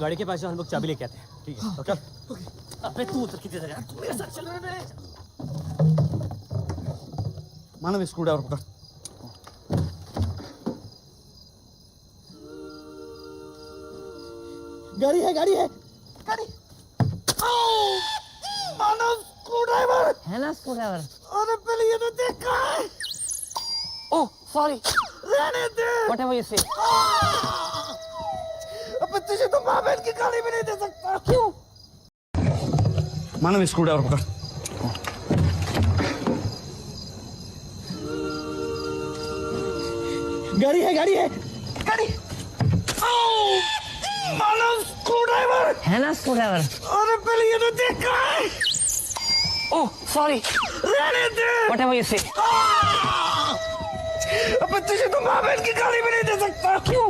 गाड़ी के पास हम लोग चाबी लेके आते हैं। ठीक है ओके। अबे तू उधर किधर जा रहा है? तू मेरे साथ चल रहा है। मानव स्क्रू ड्राइवर पकड़। गाड़ी है गाड़ी है गाड़ी। मानव स्क्रू ड्राइवर है ना स्क्रू ड्राइवर? अरे पहले ये तो देख कहाँ है। ओह सॉरी, रहने दे। व्हाटएवर यू से। अबे तुझे तो माँ बहन की गाड़ी भी नहीं दे सकता। क्यों? मानव स्क्रू ड्राइवर पकड़। गाड़ी है गाड़ी है गाड़ी। मानव स्क्रू ड्राइवर है ना स्क्रू ड्राइवर? अरे पहले ये तो देख कहाँ है। ओह सॉरी, रहने दे। व्हाटएवर यू से। अबे तुझे तो माँ बहन की गाड़ी भी नहीं दे सकता। क्यों?